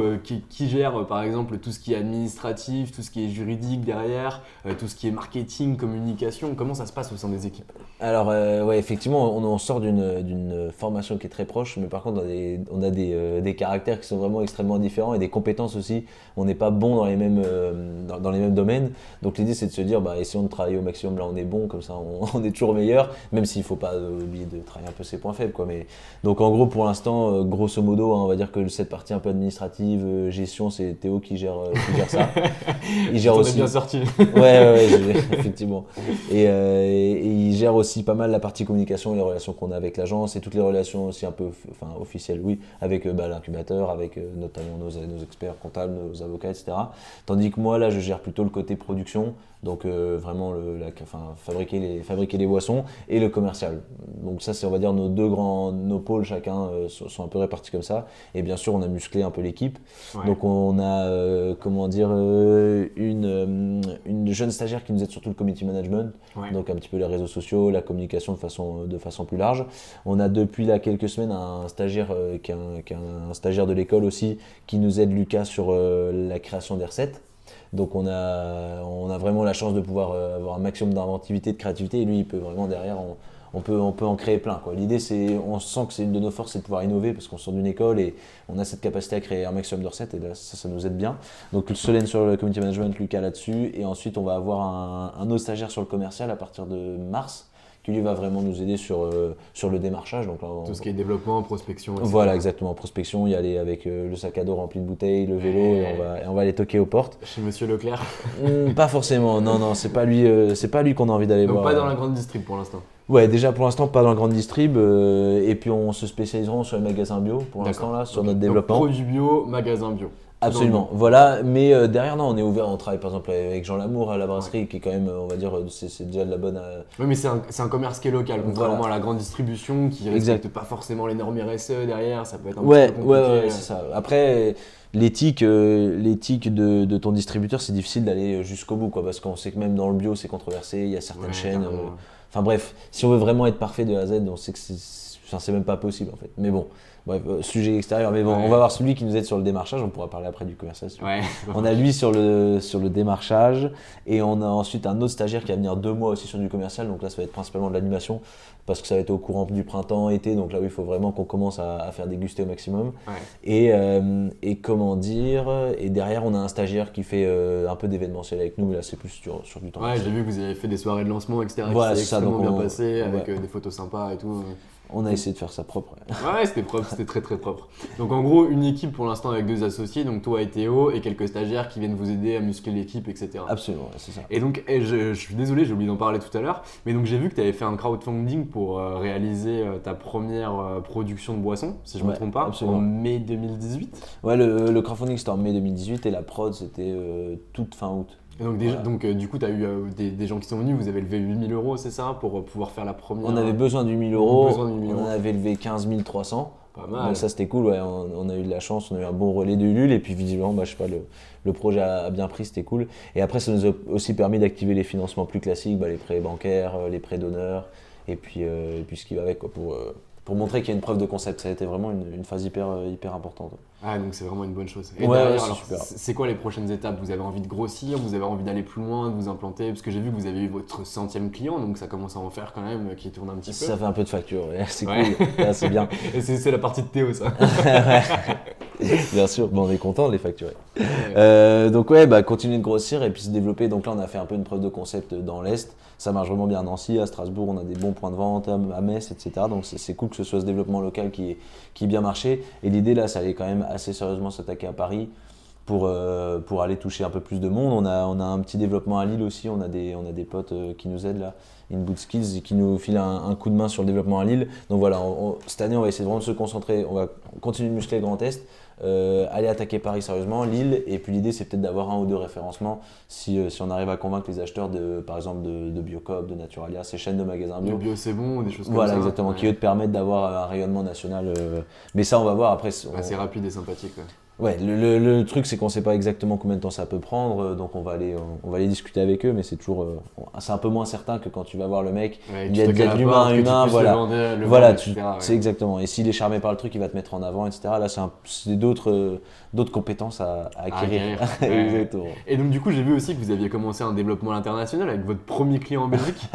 qui gère par exemple tout ce qui est administratif, tout ce qui est juridique derrière, tout ce qui est marketing, communication? Comment ça se passe au sein des équipes? Alors, ouais, effectivement, on sort d'une formation qui est très proche, mais par contre, on a des caractères qui sont vraiment extrêmement différents et des compétences aussi. On n'est pas bon dans les mêmes domaines. Donc, l'idée, c'est de se dire, essayons de travailler au maximum là, on est bon, comme ça, on est toujours meilleur, même s'il ne faut pas oublier de travailler un peu ses points faibles, quoi. Mais, donc, en gros, pour l'instant, grosso modo, on va dire que cette partie un peu administrative, gestion, c'est Théo qui gère ça. Il gère aussi. bien sorti. Ouais, effectivement. Et il gère aussi pas mal la partie communication et les relations qu'on a avec l'agence et toutes les relations aussi un peu officielles, oui, avec l'incubateur, avec notamment nos experts comptables, nos avocats, etc. Tandis que moi, là, je gère plutôt le côté production, donc vraiment fabriquer les boissons et le commercial. Donc ça, c'est on va dire nos pôles, chacun sont un peu répartis comme ça. Et bien sûr, on a musclé un peu l'équipe. Ouais. Donc on a une jeune stagiaire qui nous aide surtout le community management, donc un petit peu les réseaux sociaux, la communication de façon plus large. On a depuis là quelques semaines un stagiaire qui est un stagiaire de l'école aussi qui nous aide, Lucas, sur la création des recettes. Donc on a vraiment la chance de pouvoir avoir un maximum d'inventivité, de créativité et lui il peut vraiment derrière on peut en créer plein, quoi. L'idée on sent que c'est une de nos forces, c'est de pouvoir innover parce qu'on sort d'une école et on a cette capacité à créer un maximum de recettes et là ça nous aide bien. Donc Solène sur le community management, Lucas là-dessus et ensuite on va avoir un autre stagiaire sur le commercial à partir de mars qui lui va vraiment nous aider sur le démarchage. Donc là, tout ce qui est développement, prospection, etc. Voilà, exactement, prospection, y aller avec le sac à dos rempli de bouteilles, le vélo et on va aller toquer aux portes. Chez Monsieur Leclerc? Pas forcément, non, c'est pas lui qu'on a envie d'aller voir. Donc pas dans la grande distrib pour l'instant? Ouais, déjà pour l'instant pas dans la grande distrib et puis on se spécialisera sur les magasins bio pour l'instant là, sur notre développement. Donc, produits bio, magasins bio. Absolument, voilà, mais derrière, non, on est ouvert, on travaille par exemple avec Jean Lamour à la brasserie qui est quand même, on va dire, c'est déjà de la bonne... Oui, mais c'est un commerce qui est local, contrairement à la grande distribution qui ne respecte pas forcément les normes RSE derrière, ça peut être un petit peu compliqué. Ouais, c'est ça. Après, l'éthique de ton distributeur, c'est difficile d'aller jusqu'au bout, quoi, parce qu'on sait que même dans le bio, c'est controversé, il y a certaines chaînes... Enfin bref, si on veut vraiment être parfait de A à Z, on sait que c'est même pas possible en fait. Mais bon, bref, sujet extérieur. Mais bon, on va voir celui qui nous aide sur le démarchage. On pourra parler après du commercial. Ouais. On a lui sur le démarchage et on a ensuite un autre stagiaire qui va venir 2 mois aussi sur du commercial. Donc là, ça va être principalement de l'animation parce que ça va être au courant du printemps, été. Donc là, il faut vraiment qu'on commence à faire déguster au maximum. Et comment dire, et derrière, on a un stagiaire qui fait un peu d'événementiel avec nous. Mais là, c'est plus sur du temps. Ouais, j'ai vu que vous avez fait des soirées de lancement, etc. Voilà, qui c'est ça. extrêmement Donc bien passé avec des photos sympas et tout. On a essayé de faire ça propre. Ouais, c'était propre, c'était très très propre. Donc en gros, une équipe pour l'instant avec 2 associés, donc toi et Théo, et quelques stagiaires qui viennent vous aider à muscler l'équipe, etc. Absolument, c'est ça. Et donc, je suis désolé, j'ai oublié d'en parler tout à l'heure, mais donc j'ai vu que tu avais fait un crowdfunding pour réaliser ta première production de boisson, si je ne me trompe pas, absolument. En mai 2018. Ouais, le crowdfunding c'était en mai 2018 et la prod c'était toute fin août. Et donc, du coup, tu as eu des gens qui sont venus, vous avez levé 8 000 € c'est ça, pour pouvoir faire la première. On avait besoin de 8 000 €, on en avait levé 15 300. Pas mal. Donc ça c'était cool, ouais. On a eu de la chance, on a eu un bon relais de Ulule et puis visiblement, je sais pas, le projet a bien pris, c'était cool. Et après ça nous a aussi permis d'activer les financements plus classiques, les prêts bancaires, les prêts d'honneur et puis ce qui va avec quoi, pour montrer qu'il y a une preuve de concept. Ça a été vraiment une phase hyper importante. Ah, donc c'est vraiment une bonne chose. Et ouais, derrière, c'est alors, super. C'est quoi les prochaines étapes? Vous avez envie de grossir, vous avez envie d'aller plus loin, de vous implanter? Parce que j'ai vu que vous avez eu votre 100e client, donc ça commence à en faire quand même, qui tourne un petit peu. Ça fait un peu de facture, ouais. C'est cool, là, c'est bien. Et c'est la partie de Théo, ça. Bien sûr, on est content de les facturer. Donc continuer de grossir et puis se développer. Donc là, on a fait un peu une preuve de concept dans l'Est. Ça marche vraiment bien à Nancy, à Strasbourg, on a des bons points de vente, à Metz, etc. Donc c'est cool que ce soit ce développement local qui bien marché. Et l'idée là, ça allait quand même assez sérieusement s'attaquer à Paris pour aller toucher un peu plus de monde. On a un petit développement à Lille aussi, on a des potes qui nous aident là, Inboot Skills, qui nous filent un coup de main sur le développement à Lille. Donc voilà, cette année on va essayer vraiment de se concentrer, on va continuer de muscler le Grand Est, aller attaquer Paris sérieusement, Lille, et puis l'idée c'est peut-être d'avoir 1 ou 2 référencements si on arrive à convaincre les acheteurs par exemple de Biocoop, de Naturalia, ces chaînes de magasins bio. Le bio c'est bon, des choses comme ça. Voilà, exactement, qui eux te permettent d'avoir un rayonnement national. Mais ça on va voir après. C'est rapide et sympathique. Ouais, le truc c'est qu'on sait pas exactement combien de temps ça peut prendre, donc on va aller discuter avec eux, mais c'est toujours, c'est un peu moins certain que quand tu vas voir le mec, il y a de l'humain, voilà, c'est exactement. Et s'il est charmé par le truc, il va te mettre en avant, etc. Là, c'est d'autres compétences à acquérir. Exactement. Et donc du coup, j'ai vu aussi que vous aviez commencé un développement à l'international avec votre premier client en Belgique.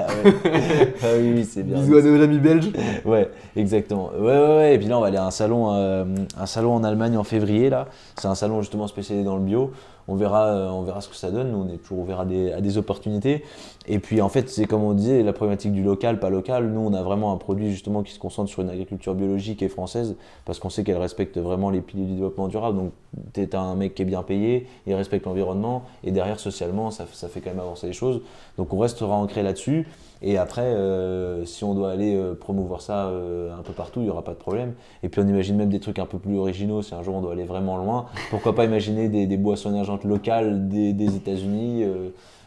Oui, c'est bien. Bisous à nos amis belges. Ouais, exactement. Ouais. Et puis là, on va aller à un salon en Allemagne en février là. C'est un salon justement spécialisé dans le bio. On verra ce que ça donne. Nous, on est toujours ouvert à des opportunités. Et puis en fait, c'est comme on disait, la problématique du local, pas local. Nous, on a vraiment un produit justement qui se concentre sur une agriculture biologique et française parce qu'on sait qu'elle respecte vraiment les piliers du développement durable. Donc, tu es un mec qui est bien payé, il respecte l'environnement et derrière, socialement, ça fait quand même avancer les choses. Donc, on restera ancré là-dessus. Et après, si on doit aller promouvoir ça un peu partout, il n'y aura pas de problème. Et puis on imagine même des trucs un peu plus originaux si un jour on doit aller vraiment loin. Pourquoi pas imaginer des boissons émergentes locales des États-Unis,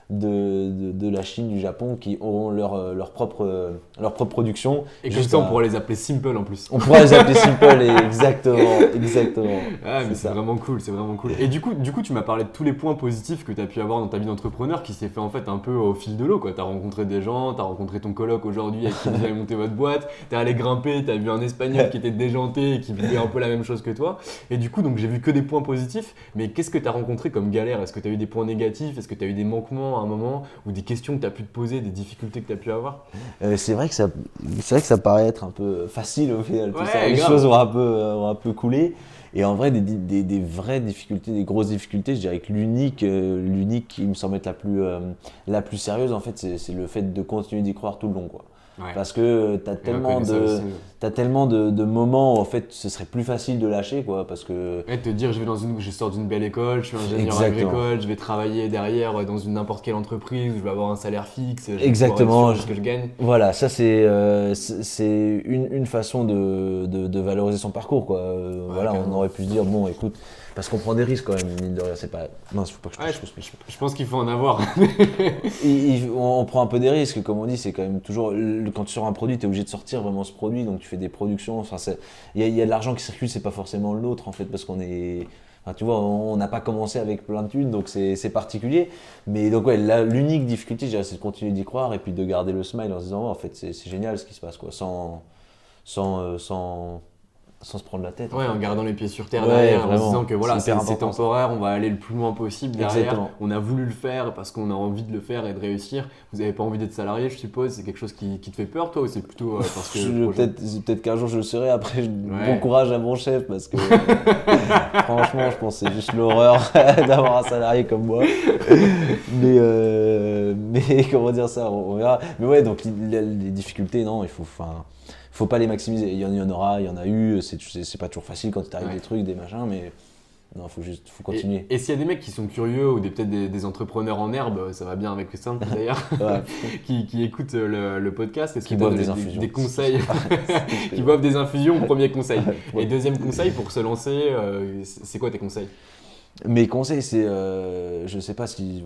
de la Chine, du Japon, qui auront leur propre production. Et comme ça, on pourra les appeler Simple en plus. On pourra les appeler Simple, exactement. Ah, mais c'est vraiment cool, c'est vraiment cool. Et du coup, tu m'as parlé de tous les points positifs que tu as pu avoir dans ta vie d'entrepreneur qui s'est fait en fait un peu au fil de l'eau, quoi. Tu as rencontré des gens, tu as rencontré ton coloc aujourd'hui avec qui vous avez monté votre boîte, tu es allé grimper, tu as vu un Espagnol qui était déjanté et qui vivait un peu la même chose que toi. Et du coup, donc j'ai vu que des points positifs, mais qu'est-ce que tu as rencontré comme galère? Est-ce que tu as eu des points négatifs? Est-ce que tu as eu des manquements à un moment ou des questions que tu as pu te poser, des difficultés que tu as pu avoir? C'est vrai que ça paraît être un peu facile au final, tout ça. Les grave. choses ont un peu coulé. Et en vrai, des vraies difficultés, des grosses difficultés, je dirais que l'unique qui me semble être la plus sérieuse, en fait, c'est le fait de continuer d'y croire tout le long, quoi. Ouais. Parce que t'as tellement de moments où en fait ce serait plus facile de lâcher, quoi, parce que te dire je sors d'une belle école, je suis ingénieur agricole, je vais travailler derrière dans n'importe quelle entreprise où je vais avoir un salaire fixe, exactement, ce que je gagne. Voilà, ça c'est une façon de valoriser son parcours, quoi. Voilà, on aurait pu se dire bon, écoute, parce qu'on prend des risques quand même, mine de rien, c'est pas mince, faut pas que je pense qu'il faut en avoir. On prend un peu des risques, comme on dit, c'est quand même toujours quand tu sors un produit, tu es obligé de sortir vraiment ce produit, donc tu fais des productions, enfin il y a de l'argent qui circule, c'est pas forcément le nôtre en fait, parce qu'on est, enfin, tu vois, on n'a pas commencé avec plein de thunes, donc c'est particulier. Mais donc ouais, l'unique difficulté, je dirais, c'est de continuer d'y croire et puis de garder le smile en se disant en fait c'est génial ce qui se passe, quoi, sans sans se prendre la tête. Ouais, en gardant les pieds sur terre Ouais, derrière, en vraiment. se disant que voilà, C'est hyper c'est important, temporaire, on va aller le plus loin possible derrière. Exactement. On a voulu le faire parce qu'on a envie de le faire et de réussir. Vous n'avez pas envie d'être salarié, je suppose. C'est quelque chose qui te fait peur, toi, ou c'est plutôt parce que. le projet- Peut-être qu'un jour je le serai. Après, Ouais. bon courage à mon chef parce que franchement, je pense que c'est juste l'horreur d'avoir un salarié comme moi. Mais comment dire ça, on verra. Mais ouais, donc les difficultés, non, faut pas les maximiser. Il y en aura, il y en a eu. C'est pas toujours facile quand il t'arrive Ouais. des trucs, des machins, mais non, faut continuer. Et s'il y a des mecs qui sont curieux ou peut-être des entrepreneurs en herbe, ça va bien avec ça d'ailleurs, Ouais. qui écoutent le podcast, est-ce Qui que t'as boivent des infusions. des conseils qui boivent des infusions, premier conseil. Ouais. Et deuxième conseil pour se lancer, c'est quoi tes conseils? Mes conseils, c'est, je sais pas si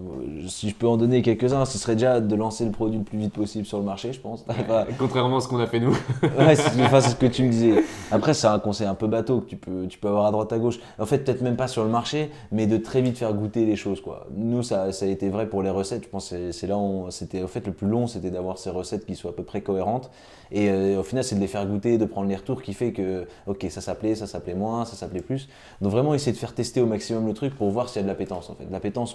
je peux en donner quelques-uns, ce serait déjà de lancer le produit le plus vite possible sur le marché, je pense. Enfin, Contrairement à ce qu'on a fait nous. ouais, c'est ce que tu me disais. Après, c'est un conseil un peu bateau que tu peux avoir à droite à gauche. En fait, peut-être même pas sur le marché, mais de très vite faire goûter les choses, quoi. Nous, ça a été vrai pour les recettes. Je pense que c'est là où c'était au fait le plus long, c'était d'avoir ces recettes qui soient à peu près cohérentes. Et au final, c'est de les faire goûter, de prendre les retours qui fait que, ok, ça s'appelait moins, ça s'appelait plus. Donc vraiment, essayer de faire tester au maximum le truc pour voir s'il y a de l'appétence, en fait. L'appétence,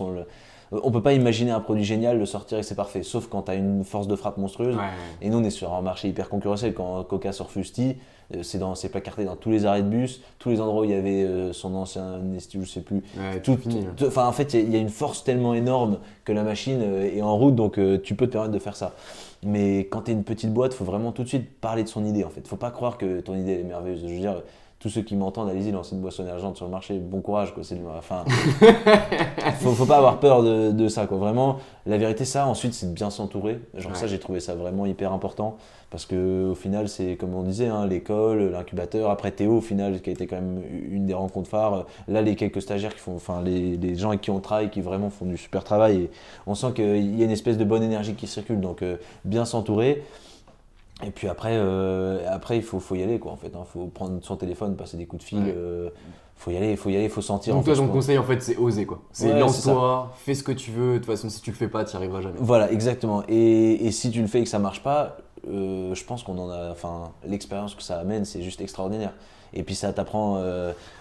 on peut pas imaginer un produit génial, le sortir et c'est parfait, sauf quand tu as une force de frappe monstrueuse. Ouais. Et nous, on est sur un marché hyper concurrentiel. Quand Coca sort Fusti, c'est placardé dans tous les arrêts de bus, tous les endroits où il y avait son ancien Nesti, je sais plus. Ouais, Tout, fini, là. enfin, en fait, il y a une force tellement énorme que la machine est en route, donc tu peux te permettre de faire ça. Mais quand tu es une petite boîte, il faut vraiment tout de suite parler de son idée. En fait, faut pas croire que ton idée est merveilleuse. Je veux dire, tous ceux qui m'entendent, allez-y, lancez une boisson émergente sur le marché. Bon courage, quoi. Enfin, faut pas avoir peur de ça, quoi. Vraiment, la vérité, ça. Ensuite, c'est de bien s'entourer. Genre Ouais. ça, j'ai trouvé ça vraiment hyper important parce que au final, c'est comme on disait, hein, l'école, l'incubateur. Après Théo, au final, qui a été quand même une des rencontres phares. Là, les quelques stagiaires qui font, enfin, les gens avec qui on travaille, qui vraiment font du super travail. Et on sent qu'il y a une espèce de bonne énergie qui circule. Donc, bien s'entourer. Et puis après, il faut y aller, quoi, en fait. Hein. Faut prendre son téléphone, passer des coups de fil. Ouais. Faut y aller, faut sentir. Donc en toi, fait, ton je pense. conseil, en fait, c'est oser, quoi. C'est Ouais, lance-toi, fais ce que tu veux. De toute façon, si tu le fais pas, tu n'y arriveras jamais. Voilà, exactement. Et si tu le fais et que ça marche pas, je pense qu'on en a. Enfin, l'expérience que ça amène, c'est juste extraordinaire. Et puis ça t'apprend.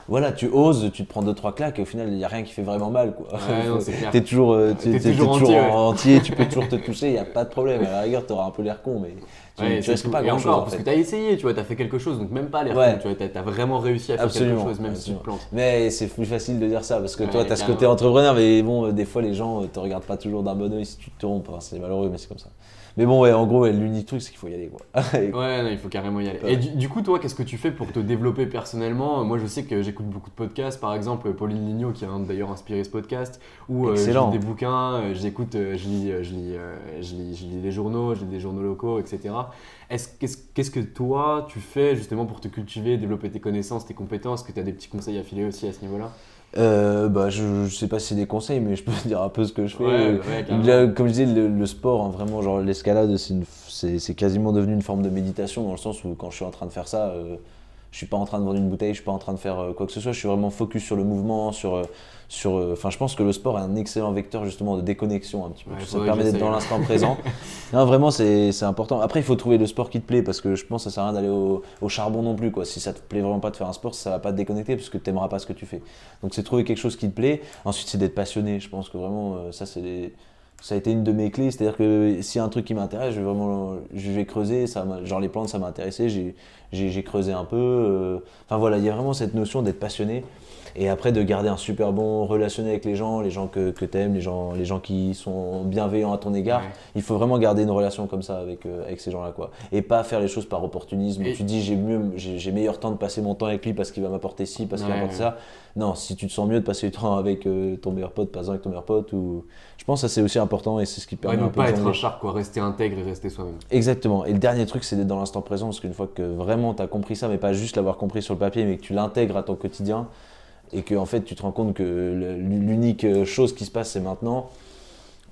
Voilà, tu oses, tu te prends 2-3 claques et au final, il n'y a rien qui fait vraiment mal, quoi. Ouais, non, c'est clair. T'es toujours, T'es toujours entier, ouais. entier, tu peux toujours te toucher, il n'y a pas de problème. À la rigueur, tu auras un peu l'air con, mais Ouais, tu c'est risques tout. pas Et grand-chose. encore, En parce que fait. tu as essayé, tu vois, tu as fait quelque chose, donc même pas l'air Ouais. con, tu vois, t'as vraiment réussi à faire Absolument, quelque chose, même si tu te absolument. plantes. Mais c'est plus facile de dire ça parce que toi, Ouais, tu as ce carrément. côté entrepreneur, mais bon, des fois, les gens te regardent pas toujours d'un bon oeil si tu te trompes. Enfin, c'est malheureux, mais c'est comme ça. Mais bon, ouais, en gros, ouais, l'unique truc, c'est qu'il faut y aller, quoi. Ouais, non, il faut carrément y aller. Ouais. Et du coup, toi, qu'est-ce que tu fais pour te développer personnellement? Moi, je sais que j'écoute beaucoup de podcasts, par exemple, Pauline Lignot, qui a d'ailleurs inspiré ce podcast, ou je Excellent. lis des bouquins, j'écoute, je lis des journaux, je lis des journaux locaux, etc. Qu'est-ce que toi, tu fais justement pour te cultiver, développer tes connaissances, tes compétences? Est-ce que tu as des petits conseils à filer aussi à ce niveau-là? Je sais pas si c'est des conseils, mais je peux dire un peu ce que je fais. Ouais, carrément. Déjà, comme je disais, le sport, hein, vraiment, genre l'escalade, c'est quasiment devenu une forme de méditation dans le sens où quand je suis en train de faire ça, je suis pas en train de vendre une bouteille, je suis pas en train de faire quoi que ce soit, je suis vraiment focus sur le mouvement, enfin, je pense que le sport est un excellent vecteur justement de déconnexion un petit peu. Ouais, Ça faudrait permet que d'être dans j'essaye. l'instant présent. Non, vraiment, c'est important. Après, il faut trouver le sport qui te plaît parce que je pense que ça sert à rien d'aller au charbon non plus, quoi. Si ça te plaît vraiment pas de faire un sport, ça va pas te déconnecter parce que tu n'aimeras pas ce que tu fais. Donc, c'est trouver quelque chose qui te plaît. Ensuite, c'est d'être passionné. Je pense que vraiment, ça a été une de mes clés. C'est-à-dire que s'il y a un truc qui m'intéresse, je vais creuser. Genre les plantes, ça m'a intéressé. J'ai creusé un peu. Enfin voilà, il y a vraiment cette notion d'être passionné. Et après, de garder un super bon relationnel avec les gens que tu aimes, les gens qui sont bienveillants à ton égard. Ouais. Il faut vraiment garder une relation comme ça avec ces gens-là, quoi. Et pas faire les choses par opportunisme. Et- Tu dis, j'ai meilleur temps de passer mon temps avec lui parce qu'il va m'apporter ci, parce qu'il va Ouais, m'apporter ouais. ça. Non, si tu te sens mieux de passer du temps avec ton meilleur pote, pas avec ton meilleur pote. Je pense que ça, c'est aussi important et c'est ce qui Ouais, permet ne un peu pas de être un jongler. char, quoi, rester intègre et rester soi-même. Exactement. Et le dernier truc, c'est d'être dans l'instant présent, parce qu'une fois que vraiment tu as compris ça, mais pas juste l'avoir compris sur le papier, mais que tu l'intègres à ton quotidien, et que en fait tu te rends compte que l'unique chose qui se passe, c'est maintenant,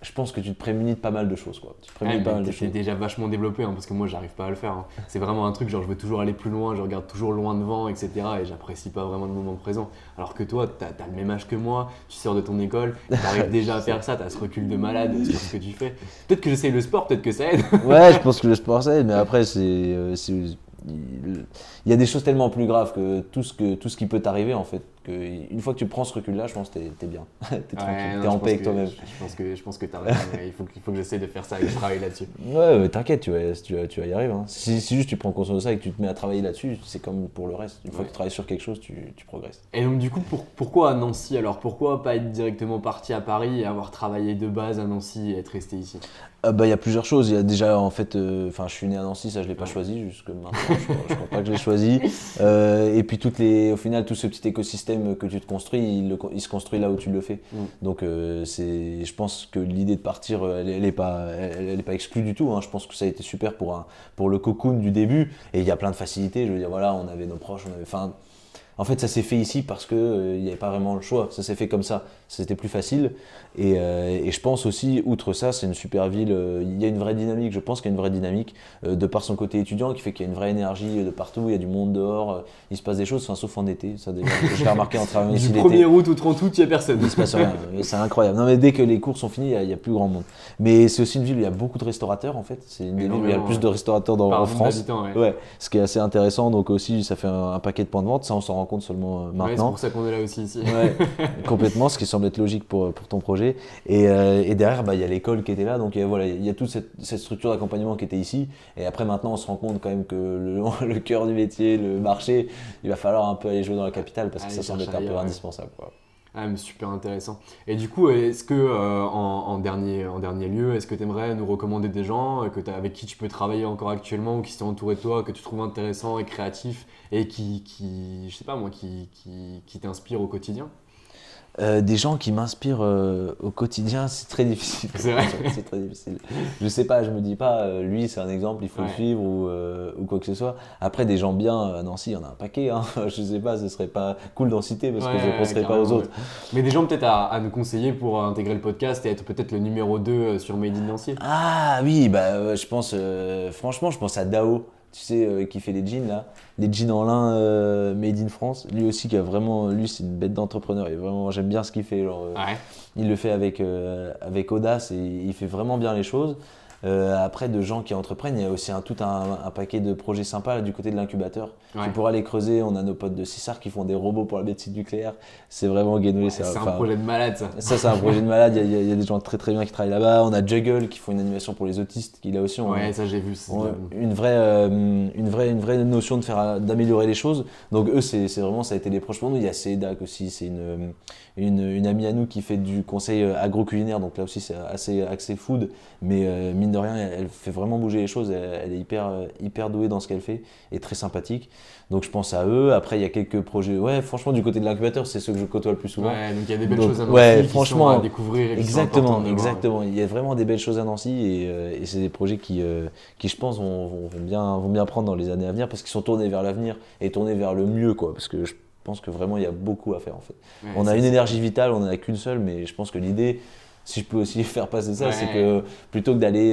je pense que tu te prémunis de pas mal de choses, quoi. Tu te prémunis Ouais, de pas mais mal de t'es choses. déjà vachement développé, hein, parce que moi j'arrive pas à le faire. Hein. C'est vraiment un truc, genre je veux toujours aller plus loin, je regarde toujours loin devant, etc. Et j'apprécie pas vraiment le moment présent. Alors que toi, t'as le même âge que moi, tu sors de ton école, t'arrives déjà à faire ça, t'as ce recul de malade sur ce que tu fais. Peut-être que j'essaye le sport, peut-être que ça aide. Ouais, je pense que le sport ça aide, mais après il y a des choses tellement plus graves que tout ce qui peut t'arriver en fait. Une fois que tu prends ce recul-là, je pense que t'es bien, t'es tranquille, t'es en paix avec toi-même. Je pense que t'as raison, il faut que j'essaie de faire ça et que je travaille là-dessus. Ouais, t'inquiète, tu vas y arriver. Hein. Si juste tu prends conscience de ça et que tu te mets à travailler là-dessus, c'est comme pour le reste. Une fois que tu travailles sur quelque chose, tu progresses. Et donc du coup, pourquoi à Nancy alors? Pourquoi pas être directement parti à Paris et avoir travaillé de base à Nancy et être resté ici? Il y a plusieurs choses. Il y a déjà, en fait, je suis né à Nancy, ça je l'ai pas choisi, jusque maintenant, je crois pas que je l'ai choisi. Et puis au final, tout ce petit écosystème que tu te construis, il se construit là où tu le fais. Donc je pense que l'idée de partir, elle est pas exclue du tout. Hein. Je pense que ça a été super pour le cocoon du début. Et il y a plein de facilités. Je veux dire, voilà, on avait nos proches, en fait, ça s'est fait ici parce que il n'y avait pas vraiment le choix. Ça s'est fait comme ça. C'était plus facile. Et je pense aussi, outre ça, c'est une super ville. Il y a une vraie dynamique. Je pense qu'il y a une vraie dynamique de par son côté étudiant qui fait qu'il y a une vraie énergie de partout. Il y a du monde dehors. Il se passe des choses, sauf en été. Ça, déjà, je l'ai remarqué en travaillant ici l'été. Du 1er août au 30 août, il n'y a personne. Il se passe rien. C'est incroyable. Non, mais dès que les cours sont finis, il y a plus grand monde. Mais c'est aussi une ville où il y a beaucoup de restaurateurs en fait. C'est une des villes où il y a le plus de restaurateurs en France. Ouais. Ce qui est assez intéressant. Donc aussi, ça fait un paquet de points de vente. Ça, on s'en rend compte seulement maintenant. Ouais, c'est pour ça qu'on est là aussi ici. Ouais, complètement, ce qui semble être logique pour ton projet. Et derrière, il y a l'école qui était là, donc voilà, il y a toute cette structure d'accompagnement qui était ici. Et après, maintenant, on se rend compte quand même que le cœur du métier, le marché, il va falloir un peu aller jouer dans la capitale parce que ça semble être un peu indispensable. Quoi. Ah, mais super intéressant. Et du coup, est-ce que en dernier lieu, est-ce que tu aimerais nous recommander des gens avec qui tu peux travailler encore actuellement ou qui sont entourés de toi, que tu trouves intéressants et créatifs et qui je sais pas moi, qui t'inspirent au quotidien? Des gens qui m'inspirent au quotidien, c'est très difficile. C'est vrai. C'est très difficile. Je sais pas, je me dis pas, lui c'est un exemple, il faut le suivre ou quoi que ce soit. Après, des gens bien à Nancy, il y en a un paquet. Hein. Je sais pas, ce serait pas cool d'en citer parce que je ne penserais pas aux autres. Mais des gens peut-être à nous conseiller pour intégrer le podcast et être peut-être le numéro 2 sur Made in Nancy. Ah oui, je pense, franchement, je pense à Dao. Tu sais, qui fait les jeans là, les jeans en lin made in France. Lui aussi qui a vraiment, lui c'est une bête d'entrepreneur. Et vraiment, j'aime bien ce qu'il fait. Genre, il le fait avec audace et il fait vraiment bien les choses. Après, de gens qui entreprennent, il y a aussi tout un paquet de projets sympas là, du côté de l'incubateur. Tu pourras les creuser. On a nos potes de Cissar qui font des robots pour la médecine nucléaire. C'est vraiment guénoué. C'est un projet de malade ça. Ça, c'est un projet de malade. Il y a des gens très très bien qui travaillent là-bas. On a Juggle qui font une animation pour les autistes. Qui là aussi, ça j'ai vu. Une vraie notion d'améliorer les choses. Donc eux, c'est vraiment, ça a été des proches pour nous. Il y a Cédac aussi. C'est une amie à nous qui fait du conseil agro-culinaire. Donc là aussi, c'est assez axé food. Mais mine de rien, elle fait vraiment bouger les choses. Elle est hyper douée dans ce qu'elle fait et très sympathique. Donc je pense à eux. Après, il y a quelques projets. Ouais, franchement, du côté de l'incubateur, c'est ceux que je côtoie le plus souvent. Ouais, donc il y a des belles choses à Nancy qui sont à découvrir. Exactement. Il y a vraiment des belles choses à Nancy et c'est des projets qui je pense, vont bien prendre dans les années à venir parce qu'ils sont tournés vers l'avenir et tournés vers le mieux, quoi. Parce que je pense que vraiment, il y a beaucoup à faire, en fait. Ouais, on a une énergie vitale, on n'en a qu'une seule, mais je pense que l'idée, si je peux aussi faire passer ça, c'est que plutôt que d'aller,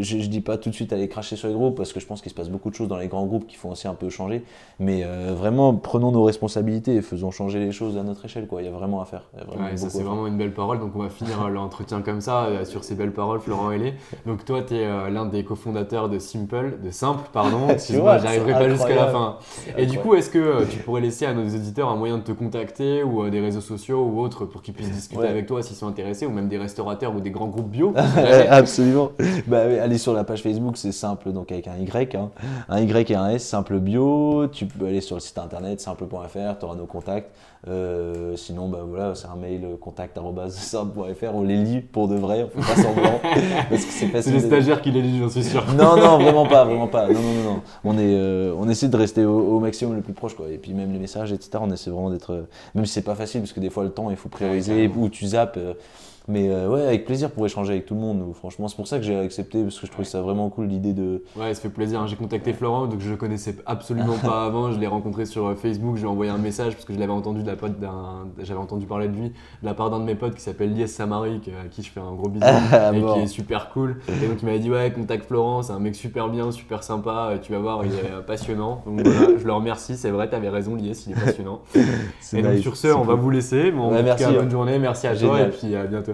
je dis pas tout de suite aller cracher sur les groupes parce que je pense qu'il se passe beaucoup de choses dans les grands groupes qui font aussi un peu changer, mais vraiment prenons nos responsabilités et faisons changer les choses à notre échelle, quoi. Il y a vraiment à faire. Ça c'est vraiment une belle parole, donc on va finir l'entretien comme ça, sur ces belles paroles, Florent Hellé. Donc toi tu es l'un des cofondateurs de Simple, excuse-moi, j'arriverai pas jusqu'à la fin. Et du coup, est-ce que tu pourrais laisser à nos auditeurs un moyen de te contacter ou des réseaux sociaux ou autres pour qu'ils puissent discuter avec toi s'ils sont intéressés, ou même des restaurateurs ou des grands groupes bio? Absolument. Allez sur la page Facebook, c'est simple, donc avec un Y, un Y et un S, Simple Bio. Tu peux aller sur le site internet simple.fr, tu auras nos contacts. Sinon, voilà, c'est un mail contact@simple.fr. On les lit pour de vrai, on fait pas semblant. Parce que c'est facile. C'est les stagiaires qui les lisent, j'en suis sûr. Non, vraiment pas. Non. On essaie de rester au maximum le plus proche, quoi. Et puis même les messages, etc. On essaie vraiment d'être. Même si c'est pas facile, parce que des fois le temps, il faut prioriser, ou tu zappes. Mais avec plaisir pour échanger avec tout le monde. Franchement, c'est pour ça que j'ai accepté, parce que je trouvais ça vraiment cool l'idée de. Ouais, ça fait plaisir. J'ai contacté Florent, donc je le connaissais absolument pas avant. Je l'ai rencontré sur Facebook, je lui ai envoyé un message parce que je l'avais entendu j'avais entendu parler de lui de la part d'un de mes potes qui s'appelle Lies Samari, à qui je fais un gros bisou et qui est super cool. Et donc il m'avait dit ouais, contacte Florent, c'est un mec super bien, super sympa. Tu vas voir, il est passionnant. Donc voilà, je le remercie. C'est vrai, t'avais raison, Lies, il est passionnant. Et donc sur ce, on va vous laisser. Bon, merci, bonne journée, merci à toi et puis à bientôt.